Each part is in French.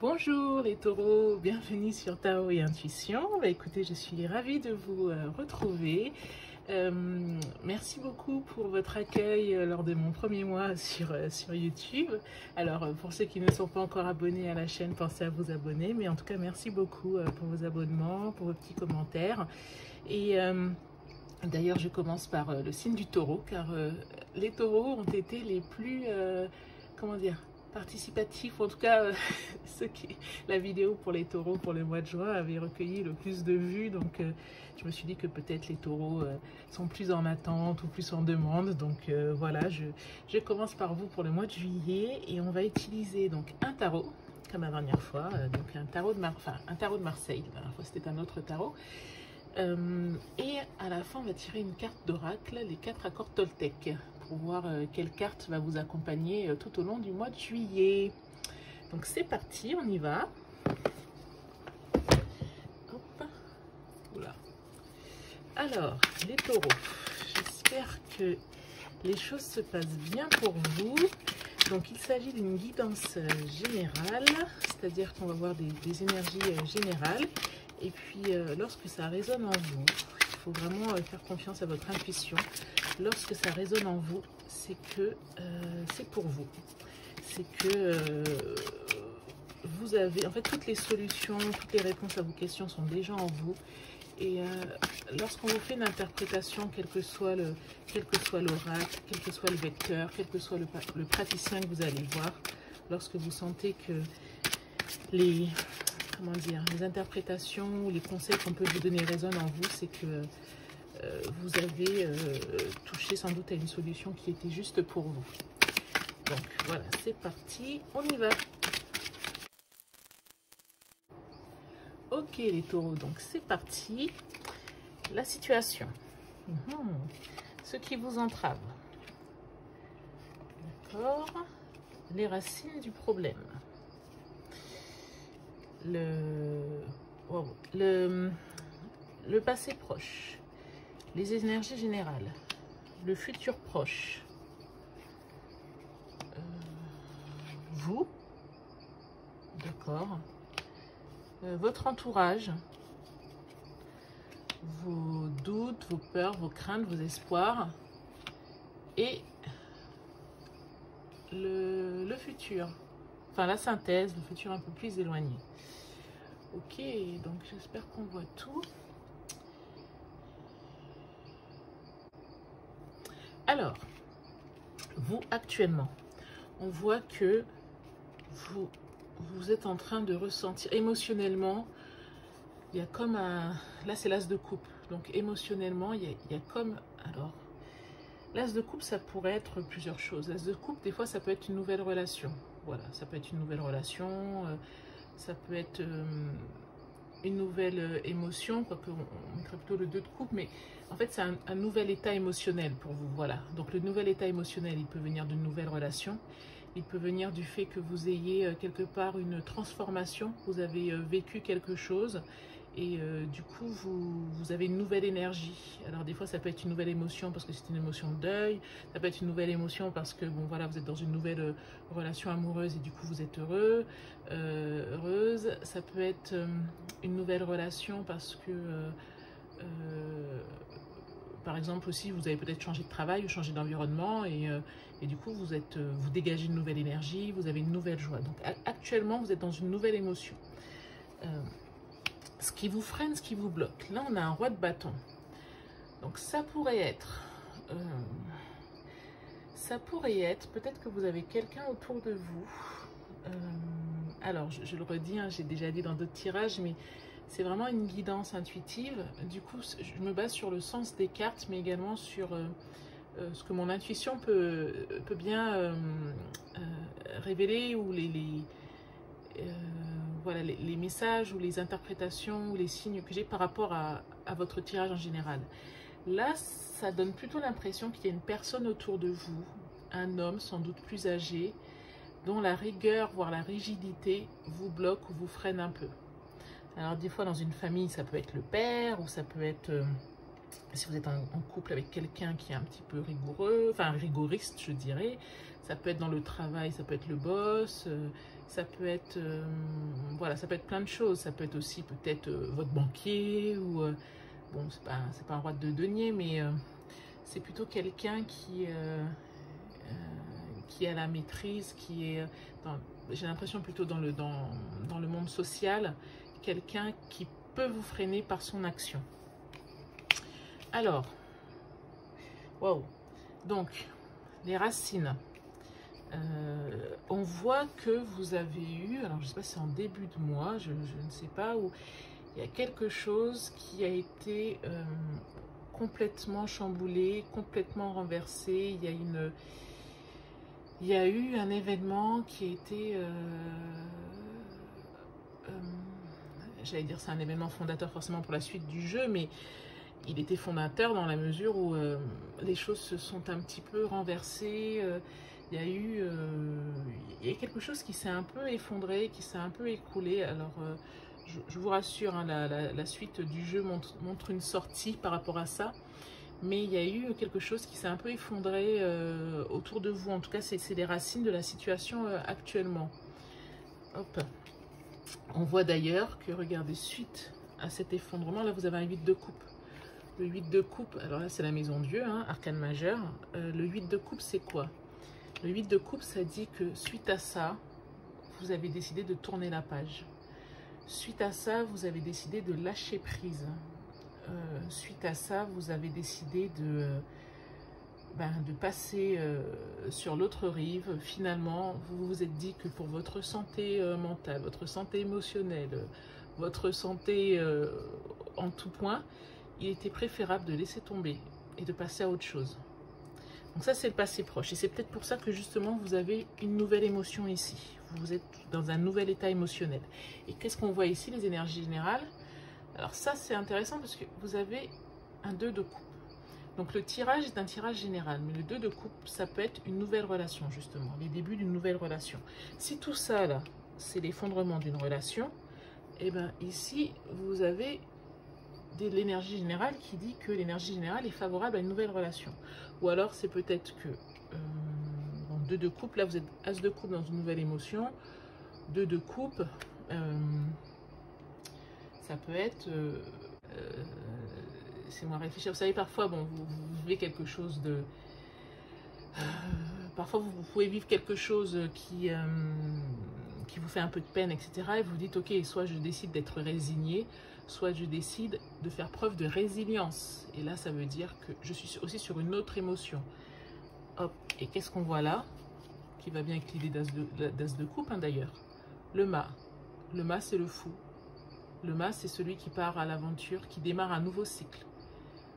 Bonjour les taureaux, bienvenue sur Tarot et Intuition. Écoutez, je suis ravie de vous retrouver. Merci beaucoup pour votre accueil lors de mon premier mois sur YouTube. Alors, pour ceux qui ne sont pas encore abonnés à la chaîne, pensez à vous abonner. Mais en tout cas, merci beaucoup pour vos abonnements, pour vos petits commentaires. Et d'ailleurs, je commence par le signe du taureau, car les taureaux ont été les plus, comment dire, participatifs, en tout cas la vidéo pour les taureaux pour le mois de juin avait recueilli le plus de vues, donc je me suis dit que peut-être les taureaux sont plus en attente ou plus en demande, donc voilà, je commence par vous pour le mois de juillet et on va utiliser donc un tarot comme la dernière fois, donc un tarot de Marseille. La dernière fois c'était un autre tarot. Et à la fin on va tirer une carte d'oracle, les 4 accords Toltec, pour voir quelle carte va vous accompagner tout au long du mois de juillet. Donc c'est parti, on y va. Hop. Oula. Alors, les taureaux, j'espère que les choses se passent bien pour vous. Donc il s'agit d'une guidance générale, c'est-à-dire qu'on va voir des énergies générales. Et puis lorsque ça résonne en vous, il faut vraiment faire confiance à votre intuition. Lorsque ça résonne en vous, c'est que c'est pour vous. C'est que vous avez, en fait, toutes les solutions, toutes les réponses à vos questions sont déjà en vous. Et lorsqu'on vous fait une interprétation, quel que soit l'oracle, quel que soit le vecteur, quel que soit le praticien que vous allez voir, lorsque vous sentez que les interprétations ou les conseils qu'on peut vous donner résonnent en vous, c'est que vous avez touché sans doute à une solution qui était juste pour vous. Donc voilà, c'est parti, on y va. Ok les taureaux, donc c'est parti. La situation. Ce qui vous entrave. D'accord. Les racines du problème. Le passé proche. Les énergies générales. Le futur proche. Vous. D'accord. Votre entourage. Vos doutes, vos peurs, vos craintes, vos espoirs. Et le futur. Enfin, la synthèse, le futur un peu plus éloigné. Ok, donc j'espère qu'on voit tout. Alors, vous actuellement, on voit que vous êtes en train de ressentir émotionnellement, il y a comme un... Là, c'est l'as de coupe. Donc, émotionnellement, il y a comme... Alors, l'as de coupe, ça pourrait être plusieurs choses. L'as de coupe, des fois, ça peut être une nouvelle relation. Voilà, ça peut être une nouvelle relation, ça peut être une nouvelle émotion, quoique on mettrait plutôt le 2 de coupe, mais en fait, c'est un nouvel état émotionnel pour vous. Voilà, donc le nouvel état émotionnel, il peut venir d'une nouvelle relation. Il peut venir du fait que vous ayez quelque part une transformation, vous avez vécu quelque chose et du coup vous avez une nouvelle énergie. Alors des fois ça peut être une nouvelle émotion parce que c'est une émotion de deuil, ça peut être une nouvelle émotion parce que bon voilà vous êtes dans une nouvelle relation amoureuse et du coup vous êtes heureuse. Ça peut être une nouvelle relation parce que par exemple aussi vous avez peut-être changé de travail ou changé d'environnement et du coup vous dégagez une nouvelle énergie, vous avez une nouvelle joie. Donc actuellement vous êtes dans une nouvelle émotion. Ce qui vous freine, ce qui vous bloque. Là on a un roi de bâton. Donc ça pourrait être peut-être que vous avez quelqu'un autour de vous. Alors je le redis, hein, j'ai déjà dit dans d'autres tirages, mais c'est vraiment une guidance intuitive. Du coup, je me base sur le sens des cartes, mais également sur ce que mon intuition peut bien révéler, ou voilà, les messages ou les interprétations ou les signes que j'ai par rapport à votre tirage en général. Là, ça donne plutôt l'impression qu'il y a une personne autour de vous, un homme sans doute plus âgé, dont la rigueur, voire la rigidité, vous bloque ou vous freine un peu. Alors des fois dans une famille, ça peut être le père ou ça peut être Si vous êtes en couple avec quelqu'un qui est un petit peu rigoureux, enfin rigoriste, je dirais, ça peut être dans le travail, ça peut être le boss, ça peut être, voilà, ça peut être plein de choses. Ça peut être aussi peut-être votre banquier ou, bon, c'est pas un roi de denier, mais c'est plutôt quelqu'un qui a la maîtrise, qui est, j'ai l'impression plutôt dans le monde social, quelqu'un qui peut vous freiner par son action. Alors, waouh, donc, les racines. On voit que vous avez eu, alors je ne sais pas si c'est en début de mois, je ne sais pas, où il y a quelque chose qui a été complètement chamboulé, complètement renversé. Il y a eu un événement qui a été, j'allais dire c'est un événement fondateur forcément pour la suite du jeu, mais il était fondateur dans la mesure où les choses se sont un petit peu renversées. Il y a quelque chose qui s'est un peu effondré, qui s'est un peu écoulé. Alors, je vous rassure, hein, la suite du jeu montre une sortie par rapport à ça. Mais il y a eu quelque chose qui s'est un peu effondré autour de vous. En tout cas, c'est les racines de la situation actuellement. Hop. On voit d'ailleurs que, regardez, suite à cet effondrement, là, vous avez un 8 de coupe. Le 8 de coupe, alors là, c'est la maison Dieu, hein, arcane majeur. Le 8 de coupe, c'est quoi? Le 8 de coupe, ça dit que suite à ça, vous avez décidé de tourner la page. Suite à ça, vous avez décidé de lâcher prise. Suite à ça, vous avez décidé de passer sur l'autre rive. Finalement, vous vous êtes dit que pour votre santé mentale, votre santé émotionnelle, votre santé en tout point, il était préférable de laisser tomber et de passer à autre chose. Donc ça, c'est le passé proche. Et c'est peut-être pour ça que justement, vous avez une nouvelle émotion ici. Vous êtes dans un nouvel état émotionnel. Et qu'est-ce qu'on voit ici, les énergies générales? Alors ça, c'est intéressant parce que vous avez un 2 de coupe. Donc le tirage est un tirage général. Mais le 2 de coupe, ça peut être une nouvelle relation, justement. Les débuts d'une nouvelle relation. Si tout ça, là, c'est l'effondrement d'une relation, et bien ici, vous avez de l'énergie générale qui dit que l'énergie générale est favorable à une nouvelle relation. Ou alors c'est peut-être que en 2 de coupe, là vous êtes as de coupe dans une nouvelle émotion, 2 de coupe, ça peut être, c'est moi réfléchir, vous savez parfois bon, vous vivez quelque chose de, parfois vous pouvez vivre quelque chose qui vous fait un peu de peine, etc. Et vous dites ok, soit je décide d'être résigné, soit je décide de faire preuve de résilience. Et là, ça veut dire que je suis aussi sur une autre émotion. Hop, et qu'est-ce qu'on voit là? Qui va bien avec l'idée d'as de coupe, hein, d'ailleurs. Le mât. Le mât, c'est le fou. Le mât, c'est celui qui part à l'aventure, qui démarre un nouveau cycle.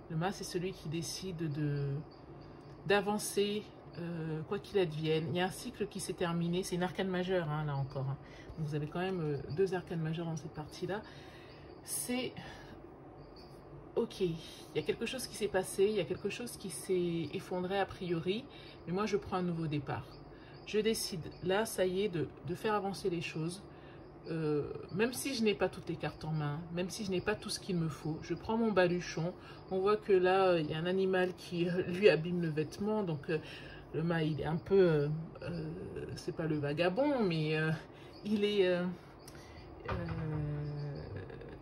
Le mât, c'est celui qui décide d'avancer, quoi qu'il advienne. Il y a un cycle qui s'est terminé. C'est une arcane majeure, hein, là encore. Hein. Donc, vous avez quand même 2 arcanes majeures dans cette partie-là. C'est ok, il y a quelque chose qui s'est passé, il y a quelque chose qui s'est effondré a priori, mais moi je prends un nouveau départ. Je décide, là ça y est, de faire avancer les choses, même si je n'ai pas toutes les cartes en main, même si je n'ai pas tout ce qu'il me faut, je prends mon baluchon. On voit que là il y a un animal qui lui abîme le vêtement, donc le mât il est un peu, c'est pas le vagabond, mais il est...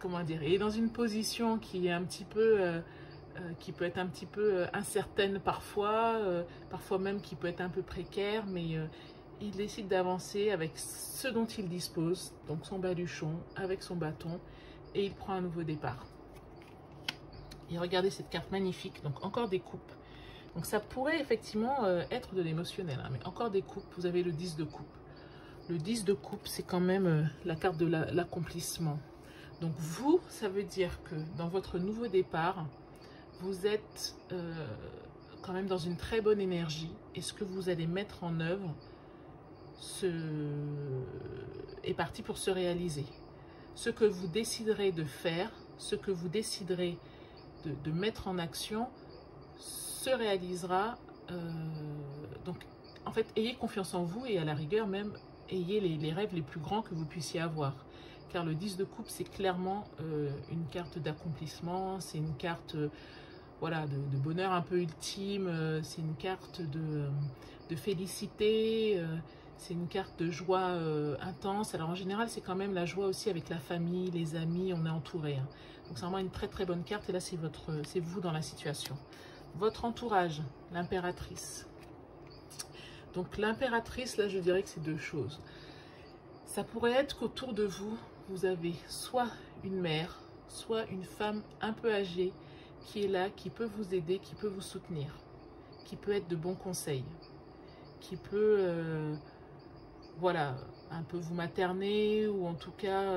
comment dire, il est dans une position qui est un petit peu, qui peut être un petit peu incertaine parfois, parfois même qui peut être un peu précaire, mais il décide d'avancer avec ce dont il dispose, donc son baluchon, avec son bâton, et il prend un nouveau départ. Et regardez cette carte magnifique, donc encore des coupes. Donc ça pourrait effectivement être de l'émotionnel, hein, mais encore des coupes, vous avez le 10 de coupe. Le 10 de coupe, c'est quand même la carte de l'accomplissement. Donc vous, ça veut dire que dans votre nouveau départ, vous êtes quand même dans une très bonne énergie et ce que vous allez mettre en œuvre est parti pour se réaliser. Ce que vous déciderez de faire, ce que vous déciderez de mettre en action se réalisera. Donc en fait, ayez confiance en vous et à la rigueur même, ayez les rêves les plus grands que vous puissiez avoir. Car le 10 de coupe, c'est clairement une carte d'accomplissement, c'est une carte voilà, de bonheur un peu ultime, c'est une carte de félicité, c'est une carte de joie intense. Alors en général, c'est quand même la joie aussi avec la famille, les amis, on est entouré. Hein. Donc c'est vraiment une très très bonne carte et là c'est vous dans la situation. Votre entourage, l'impératrice. Donc l'impératrice, là je dirais que c'est deux choses. Ça pourrait être qu'autour de vous, vous avez soit une mère, soit une femme un peu âgée qui est là, qui peut vous aider, qui peut vous soutenir, qui peut être de bons conseils, qui peut, voilà, un peu vous materner ou en tout cas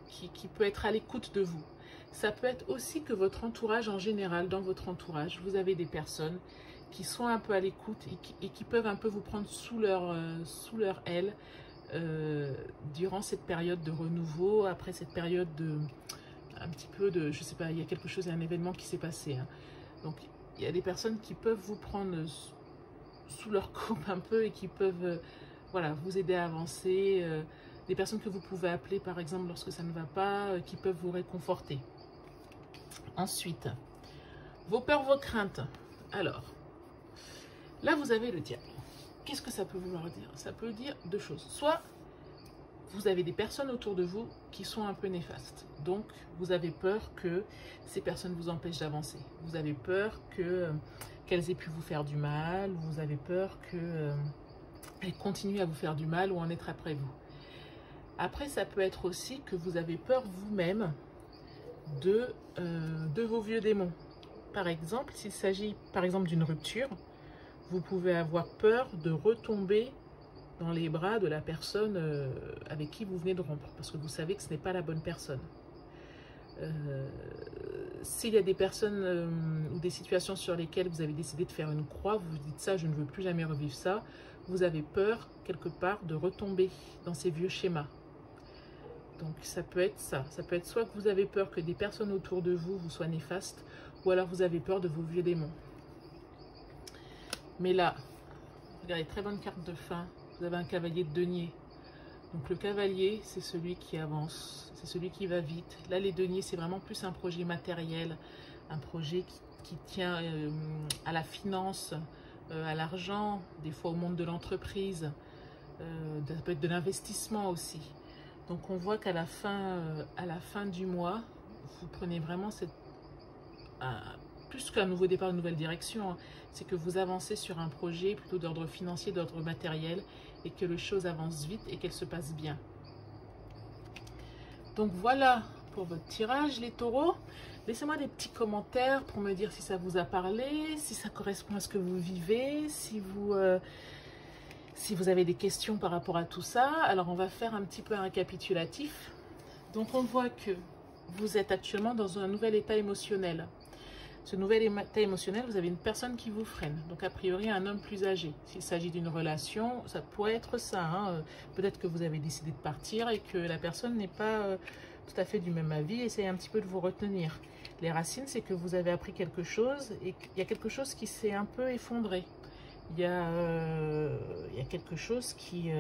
qui peut être à l'écoute de vous. Ça peut être aussi que votre entourage en général, dans votre entourage, vous avez des personnes qui sont un peu à l'écoute et qui peuvent un peu vous prendre sous leur aile durant cette période de renouveau, après cette période de un petit peu de, je sais pas, il y a quelque chose, un événement qui s'est passé. Hein. Donc il y a des personnes qui peuvent vous prendre sous leur coupe un peu et qui peuvent voilà, vous aider à avancer. Des personnes que vous pouvez appeler par exemple lorsque ça ne va pas, qui peuvent vous réconforter. Ensuite, vos peurs, vos craintes. Alors, là vous avez le diable. Qu'est-ce que ça peut vouloir dire? Ça peut dire deux choses. Soit vous avez des personnes autour de vous qui sont un peu néfastes. Donc, vous avez peur que ces personnes vous empêchent d'avancer. Vous avez peur qu'elles aient pu vous faire du mal. Vous avez peur qu'elles continuent à vous faire du mal ou en être après vous. Après, ça peut être aussi que vous avez peur vous-même de vos vieux démons. Par exemple, s'il s'agit par exemple d'une rupture, vous pouvez avoir peur de retomber dans les bras de la personne avec qui vous venez de rompre, parce que vous savez que ce n'est pas la bonne personne. S'il y a des personnes ou des situations sur lesquelles vous avez décidé de faire une croix, vous vous dites ça, je ne veux plus jamais revivre ça, vous avez peur quelque part de retomber dans ces vieux schémas. Donc ça peut être ça, ça peut être soit que vous avez peur que des personnes autour de vous soient néfastes, ou alors vous avez peur de vos vieux démons. Mais là, regardez, très bonne carte de fin. Vous avez un cavalier de denier. Donc le cavalier, c'est celui qui avance, c'est celui qui va vite. Là, les deniers, c'est vraiment plus un projet matériel, un projet qui tient à la finance, à l'argent, des fois au monde de l'entreprise. Ça peut être de l'investissement aussi. Donc on voit qu'à la fin du mois, vous prenez vraiment plus qu'un nouveau départ, une nouvelle direction, hein, c'est que vous avancez sur un projet plutôt d'ordre financier, d'ordre matériel, et que les choses avancent vite et qu'elles se passent bien. Donc voilà pour votre tirage, les taureaux. Laissez-moi des petits commentaires pour me dire si ça vous a parlé, si ça correspond à ce que vous vivez, si vous avez des questions par rapport à tout ça. Alors on va faire un petit peu un récapitulatif. Donc on voit que vous êtes actuellement dans un nouvel état émotionnel. Ce nouvel état émotionnel, vous avez une personne qui vous freine. Donc, a priori, un homme plus âgé. S'il s'agit d'une relation, ça pourrait être ça. Hein. Peut-être que vous avez décidé de partir et que la personne n'est pas tout à fait du même avis. Essayez un petit peu de vous retenir. Les racines, c'est que vous avez appris quelque chose et qu'il y a quelque chose qui s'est un peu effondré. Il y a quelque chose qui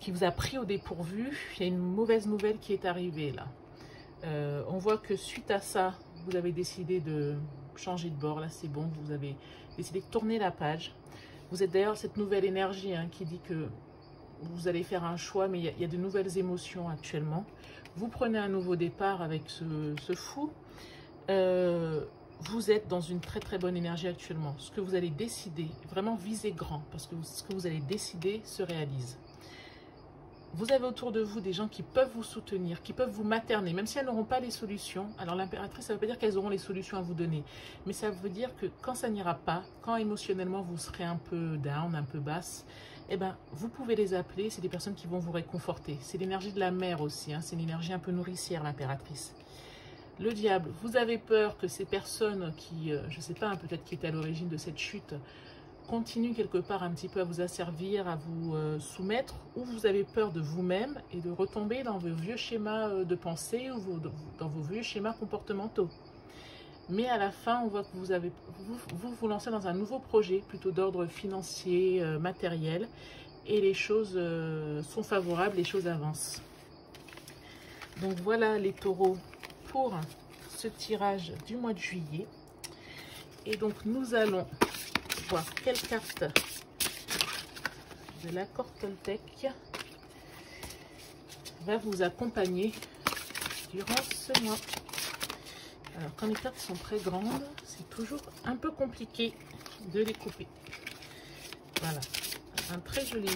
vous a pris au dépourvu. Il y a une mauvaise nouvelle qui est arrivée là. On voit que suite à ça, vous avez décidé de changer de bord. Là, c'est bon, vous avez décidé de tourner la page. Vous êtes d'ailleurs cette nouvelle énergie hein, qui dit que vous allez faire un choix, mais il y a de nouvelles émotions actuellement. Vous prenez un nouveau départ avec ce fou. Vous êtes dans une très très bonne énergie actuellement. Ce que vous allez décider, vraiment visez grand, parce que ce que vous allez décider se réalise. Vous avez autour de vous des gens qui peuvent vous soutenir, qui peuvent vous materner, même si elles n'auront pas les solutions. Alors l'impératrice, ça ne veut pas dire qu'elles auront les solutions à vous donner, mais ça veut dire que quand ça n'ira pas, quand émotionnellement vous serez un peu down, un peu basse, eh ben, vous pouvez les appeler, c'est des personnes qui vont vous réconforter. C'est l'énergie de la mère aussi, hein, c'est une énergie un peu nourricière, l'impératrice. Le diable, vous avez peur que ces personnes qui, je ne sais pas, hein, peut-être qui étaient à l'origine de cette chute, continue quelque part un petit peu à vous asservir, à vous soumettre, ou vous avez peur de vous-même et de retomber dans vos vieux schémas de pensée ou dans vos vieux schémas comportementaux. Mais à la fin, on voit que vous lancez dans un nouveau projet, plutôt d'ordre financier, matériel, et les choses sont favorables, les choses avancent. Donc voilà les taureaux pour ce tirage du mois de juillet. Et donc nous allons voir quelle carte de l'accord Toltec va vous accompagner durant ce mois. Alors quand les cartes sont très grandes, c'est toujours un peu compliqué de les couper. Voilà, un très joli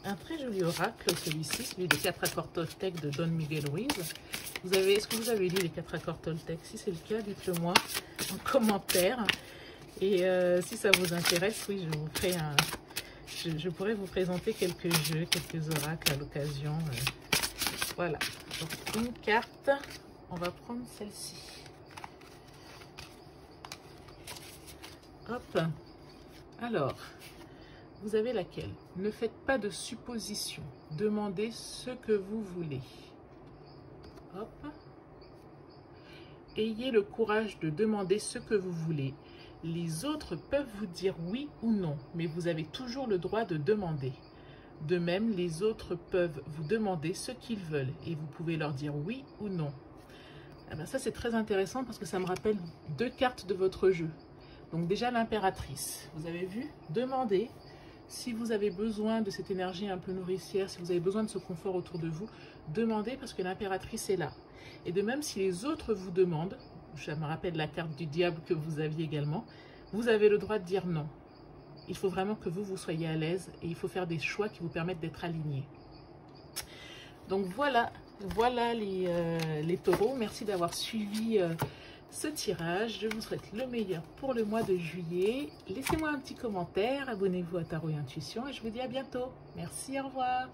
un très joli oracle celui-ci, celui des 4 accords Toltec de Don Miguel Ruiz. Est-ce que vous avez lu les 4 accords Toltec? Si c'est le cas, dites-le moi en commentaire. Et si ça vous intéresse, oui, je vous ferai je pourrais vous présenter quelques jeux, quelques oracles à l'occasion. Voilà, donc une carte, on va prendre celle-ci. Hop, alors, vous avez laquelle? Ne faites pas de suppositions, demandez ce que vous voulez. Hop. Ayez le courage de demander ce que vous voulez. Les autres peuvent vous dire oui ou non, mais vous avez toujours le droit de demander. De même, les autres peuvent vous demander ce qu'ils veulent et vous pouvez leur dire oui ou non. Eh bien, ça, c'est très intéressant parce que ça me rappelle 2 cartes de votre jeu. Donc déjà, l'impératrice. Vous avez vu? Demandez. Si vous avez besoin de cette énergie un peu nourricière, si vous avez besoin de ce confort autour de vous, demandez parce que l'impératrice est là. Et de même, si les autres vous demandent, ça me rappelle la carte du diable que vous aviez également, vous avez le droit de dire non. Il faut vraiment que vous soyez à l'aise et il faut faire des choix qui vous permettent d'être alignés. Donc voilà les taureaux. Merci d'avoir suivi ce tirage. Je vous souhaite le meilleur pour le mois de juillet. Laissez-moi un petit commentaire, abonnez-vous à Tarot et Intuition et je vous dis à bientôt. Merci, au revoir.